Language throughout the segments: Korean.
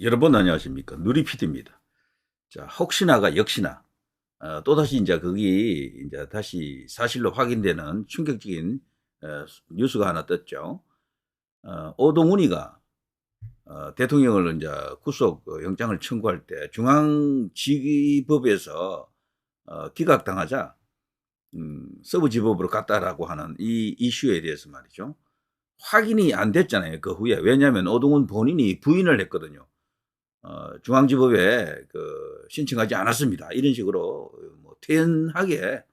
여러분 안녕하십니까. 누리피디입니다. 자, 혹시나가 역시나, 또다시 이제 거기 이제 다시 사실로 확인되는 충격적인 뉴스가 하나 떴죠. 오동훈이가 대통령을 이제 구속 영장을 청구할 때 중앙지법에서 기각당하자 서부지법으로 갔다라고 하는 이 이슈에 대해서 말이죠. 확인이 안 됐잖아요. 그 후에. 왜냐하면 오동훈 본인이 부인을 했거든요. 중앙지법에 신청하지 않았습니다. 이런 식으로 뭐 태연하게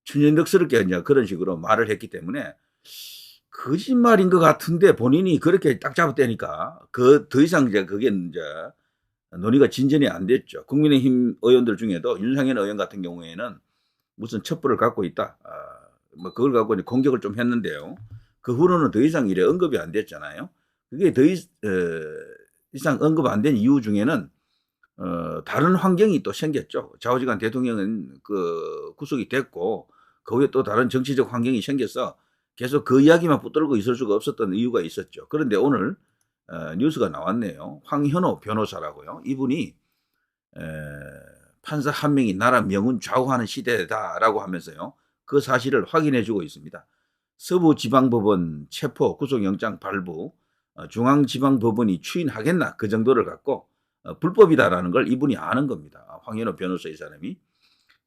천연덕스럽게 이제 그런 식으로 말을 했기 때문에 거짓말인 것 같은데 본인이 그렇게 딱 잡았다니까 더 이상 이제 그게 이제 논의가 진전이 안 됐죠. 국민의힘 의원들 중에도 윤상현 의원 같은 경우에는 무슨 첩보를 갖고 있다. 뭐 그걸 갖고 이제 공격을 좀 했는데요. 그 후로는 더 이상 이래 언급이 안 됐잖아요. 그게 더 이상 언급 안 된 이유 중에는 다른 환경이 또 생겼죠. 좌우지간 대통령은 구속이 됐고 그 후에 또 다른 정치적 환경이 생겨서 계속 그 이야기만 붙들고 있을 수가 없었던 이유가 있었죠. 그런데 오늘 뉴스가 나왔네요. 황현호 변호사라고요. 이분이 판사 한 명이 나라 명운 좌우하는 시대다라고 하면서요. 그 사실을 확인해주고 있습니다. 서부지방법원 체포 구속영장 발부, 중앙지방법원이 추인하겠나 그 정도를 갖고 불법이다라는 걸 이분이 아는 겁니다. 황현호 변호사 이 사람이.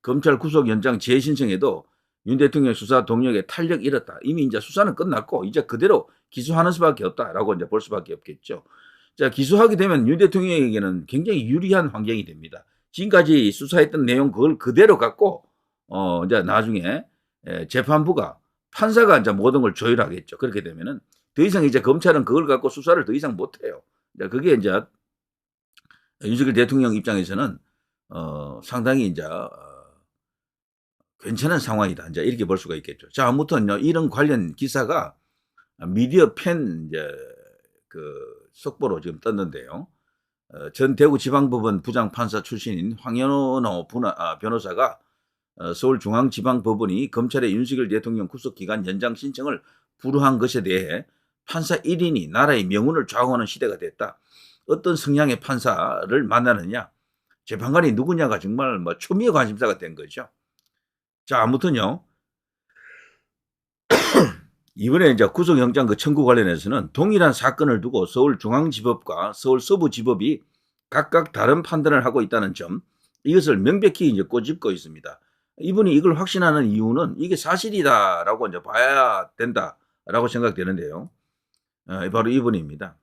검찰 구속영장 재신청에도 윤 대통령 수사 동력에 탄력 잃었다. 이미 이제 수사는 끝났고 이제 그대로 기소하는 수밖에 없다라고 이제 볼 수밖에 없겠죠. 자, 기소하게 되면 윤 대통령에게는 굉장히 유리한 환경이 됩니다. 지금까지 수사했던 내용 그걸 그대로 갖고 이제 나중에 재판부가 판사가 이제 모든 걸 조율하겠죠. 그렇게 되면은 더 이상 이제 검찰은 그걸 갖고 수사를 더 이상 못 해요. 그게 이제 윤석열 대통령 입장에서는 상당히 이제 괜찮은 상황이다. 이제 이렇게 볼 수가 있겠죠. 자, 아무튼요, 이런 관련 기사가 미디어 팬 이제 속보로 지금 떴는데요. 전 대구지방법원 부장판사 출신인 황현호 변호사가 서울중앙지방법원이 검찰의 윤석열 대통령 구속기간 연장 신청을 불허한 것에 대해 판사 1인이 나라의 명운을 좌우하는 시대가 됐다. 어떤 성향의 판사를 만나느냐, 재판관이 누구냐가 정말 뭐 초미의 관심사가 된 거죠. 자, 아무튼요. 이번에 이제 구속영장 청구 관련해서는 동일한 사건을 두고 서울중앙지법과 서울서부지법이 각각 다른 판단을 하고 있다는 점, 이것을 명백히 이제 꼬집고 있습니다. 이분이 이걸 확신하는 이유는 이게 사실이다라고 이제 봐야 된다라고 생각되는데요. 바로 이분입니다.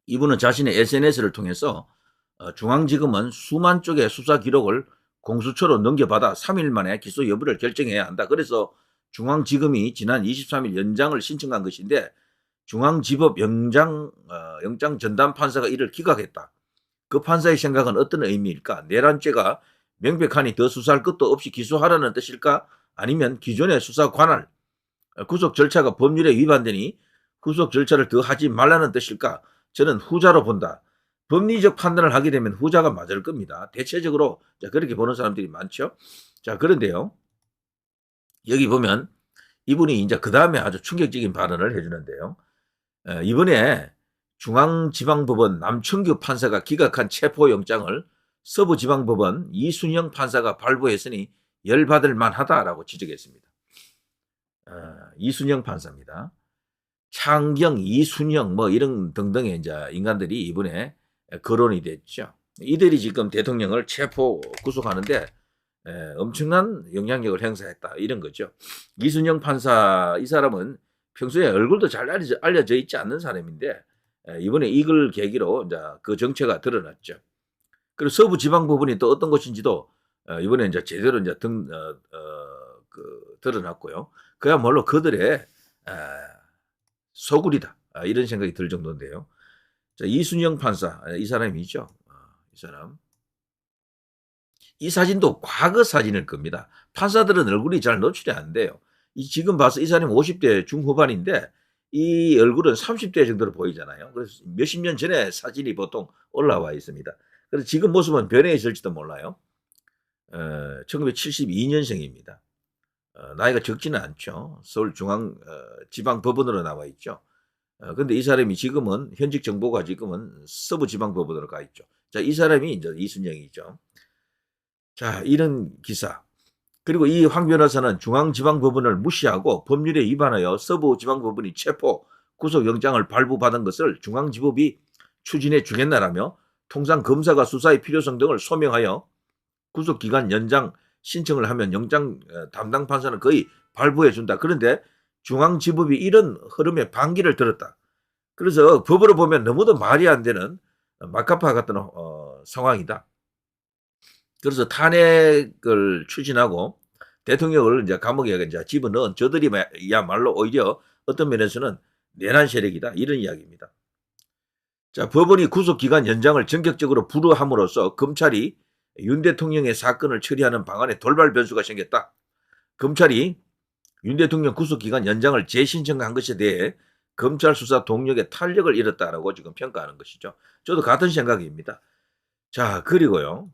이분은 자신의 SNS를 통해서 중앙지검은 수만 쪽의 수사 기록을 공수처로 넘겨받아 3일 만에 기소 여부를 결정해야 한다. 그래서 중앙지검이 지난 23일 연장을 신청한 것인데 중앙지법 영장 전담 판사가 이를 기각했다. 그 판사의 생각은 어떤 의미일까? 내란죄가 명백하니 더 수사할 것도 없이 기소하라는 뜻일까? 아니면 기존의 수사 관할, 구속 절차가 법률에 위반되니 구속 절차를 더 하지 말라는 뜻일까? 저는 후자로 본다. 법리적 판단을 하게 되면 후자가 맞을 겁니다. 대체적으로 그렇게 보는 사람들이 많죠. 자, 그런데요. 여기 보면 이분이 이제 그 다음에 아주 충격적인 발언을 해주는데요. 이번에 중앙지방법원 남청규 판사가 기각한 체포영장을 서부지방법원 이순영 판사가 발부했으니 열받을 만하다라고 지적했습니다. 이순영 판사입니다. 창경, 이순영 뭐 이런 등등의 이제 인간들이 이번에 거론이 됐죠. 이들이 지금 대통령을 체포 구속하는데 엄청난 영향력을 행사했다 이런 거죠. 이순영 판사 이 사람은 평소에 얼굴도 잘 알려져 있지 않는 사람인데 이번에 이걸 계기로 이제 그 정체가 드러났죠. 그리고 서부지방법원이 또 어떤 것인지도 이번에 이제 제대로 이제 드러났고요. 그야말로 그들의 소굴이다 이런 생각이 들 정도인데요. 자, 이순영 판사 이 사람이죠. 이 사람. 이 사진도 과거 사진일 겁니다. 판사들은 얼굴이 잘 노출이 안 돼요. 지금 봐서 이 사람이 50대 중후반인데 이 얼굴은 30대 정도로 보이잖아요. 그래서 몇십 년 전에 사진이 보통 올라와 있습니다. 그래서 지금 모습은 변해 있을지도 몰라요. 1972년생입니다. 나이가 적지는 않죠. 서울중앙지방법원으로 나와 있죠. 근데 이 사람이 지금은 현직 정보가 지금은 서부지방법원으로 가 있죠. 자, 이 사람이 이제 이순영이죠. 자, 이런 기사. 그리고 이 황 변호사는 중앙지방법원을 무시하고 법률에 위반하여 서부지방법원이 체포 구속영장을 발부받은 것을 중앙지법이 추진해 주겠나라며 통상 검사가 수사의 필요성 등을 소명하여 구속기간 연장 신청을 하면 영장 담당 판사는 거의 발부해 준다. 그런데 중앙지법이 이런 흐름에 반기를 들었다. 그래서 법으로 보면 너무도 말이 안 되는 막가파 같은 상황이다. 그래서 탄핵을 추진하고 대통령을 이제 감옥에 이제 집어넣은 저들이야말로 오히려 어떤 면에서는 내란 세력이다. 이런 이야기입니다. 자, 법원이 구속기간 연장을 전격적으로 불허함으로써 검찰이 윤 대통령의 사건을 처리하는 방안에 돌발 변수가 생겼다. 검찰이 윤 대통령 구속기간 연장을 재신청한 것에 대해 검찰 수사 동력에 탄력을 잃었다라고 지금 평가하는 것이죠. 저도 같은 생각입니다. 자, 그리고요.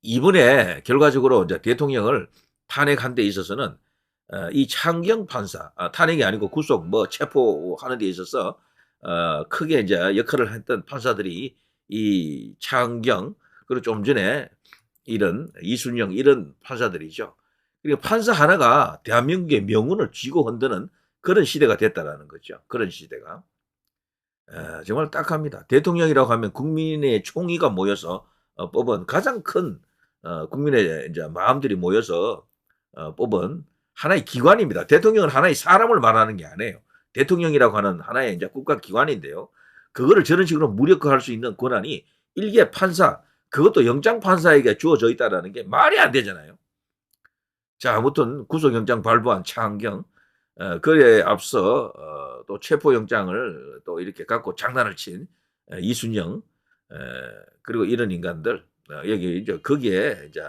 이번에 결과적으로 이제 대통령을 탄핵한 데 있어서는 이 차은경 판사, 탄핵이 아니고 구속 체포하는 데 있어서 크게 이제 역할을 했던 판사들이 이 차은경, 그리고 좀 전에 이런 이순영 이런 판사들이죠. 그리고 판사 하나가 대한민국의 명운을 쥐고 흔드는 그런 시대가 됐다라는 거죠. 그런 시대가. 정말 딱합니다. 대통령이라고 하면 국민의 총의가 모여서 뽑은 가장 큰 국민의 이제 마음들이 모여서 뽑은 하나의 기관입니다. 대통령은 하나의 사람을 말하는 게 아니에요. 대통령이라고 하는 하나의 이제 국가기관인데요. 그거를 저런 식으로 무력화할 수 있는 권한이 일개 판사, 그것도 영장 판사에게 주어져 있다는 게 말이 안 되잖아요. 자, 아무튼 구속영장 발부한 차은경, 그에 앞서 또 체포영장을 또 이렇게 갖고 장난을 친 이순영, 그리고 이런 인간들, 여기 이제 거기에 이제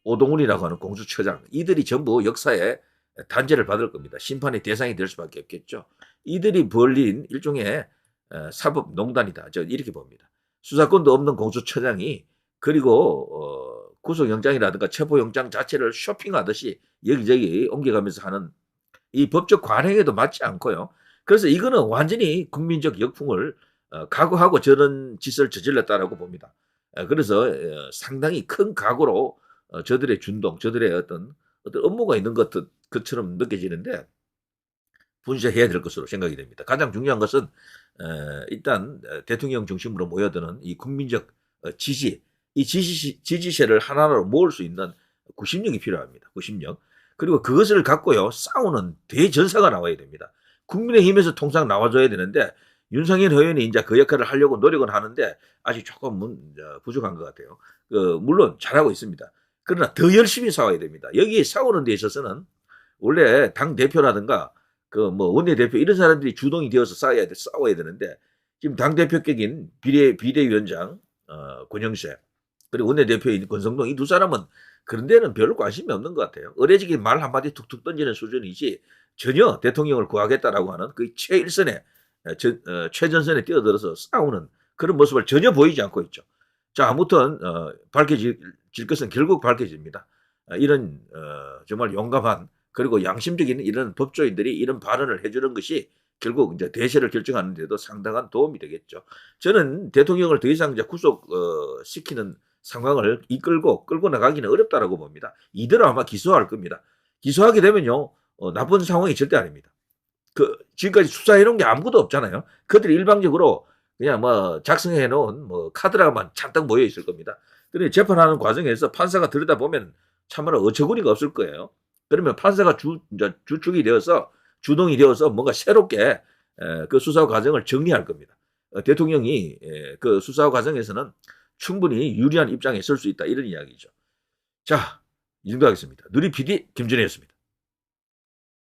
오동훈이라고 하는 공수처장, 이들이 전부 역사에 단죄를 받을 겁니다. 심판의 대상이 될 수밖에 없겠죠. 이들이 벌린 일종의 사법농단이다. 저 이렇게 봅니다. 수사권도 없는 공수처장이 그리고 구속영장이라든가 체포영장 자체를 쇼핑하듯이 여기저기 옮겨가면서 하는 이 법적 관행에도 맞지 않고요. 그래서 이거는 완전히 국민적 역풍을 각오하고 저런 짓을 저질렀다라고 봅니다. 그래서 상당히 큰 각오로 저들의 준동, 저들의 어떤 업무가 있는 것처럼 느껴지는데 분쇄해야 될 것으로 생각이 됩니다. 가장 중요한 것은 일단 대통령 중심으로 모여드는 이 국민적 지지, 이 지지세를 하나로 모을 수 있는 구심력이 필요합니다. 구심력. 그리고 그것을 갖고요, 싸우는 대전사가 나와야 됩니다. 국민의힘에서 통상 나와줘야 되는데 윤석열 의원이 이제 그 역할을 하려고 노력은 하는데 아직 조금 부족한 것 같아요. 물론 잘하고 있습니다. 그러나 더 열심히 싸워야 됩니다. 여기 싸우는 데 있어서는 원래 당 대표라든가 원내대표 이런 사람들이 주동이 되어서 싸워야 되는데 지금 당 대표격인 비대위원장 권영세, 그리고 원내대표인 권성동, 이 두 사람은 그런 데는 별로 관심이 없는 것 같아요. 어레지기 말 한마디 툭툭 던지는 수준이지 전혀 대통령을 구하겠다라고 하는 그 최일선에 최전선에 뛰어들어서 싸우는 그런 모습을 전혀 보이지 않고 있죠. 자, 아무튼 밝혀질 것은 결국 밝혀집니다. 이런 정말 용감한 그리고 양심적인 이런 법조인들이 이런 발언을 해주는 것이 결국 이제 대세를 결정하는 데도 상당한 도움이 되겠죠. 저는 대통령을 더 이상 이제 구속시키는 상황을 끌고 나가기는 어렵다라고 봅니다. 이대로 아마 기소할 겁니다. 기소하게 되면요, 나쁜 상황이 절대 아닙니다. 지금까지 수사해놓은 게 아무것도 없잖아요. 그들이 일방적으로 그냥 작성해놓은 카드라만 잔뜩 모여 있을 겁니다. 그런데 재판하는 과정에서 판사가 들여다보면 참으로 어처구니가 없을 거예요. 그러면 판사가 주축이 되어서 주동이 되어서 뭔가 새롭게 그 수사 과정을 정리할 겁니다. 대통령이 그 수사 과정에서는 충분히 유리한 입장에 설 수 있다, 이런 이야기죠. 자, 이 정도 하겠습니다. 누리 PD 김준혜였습니다.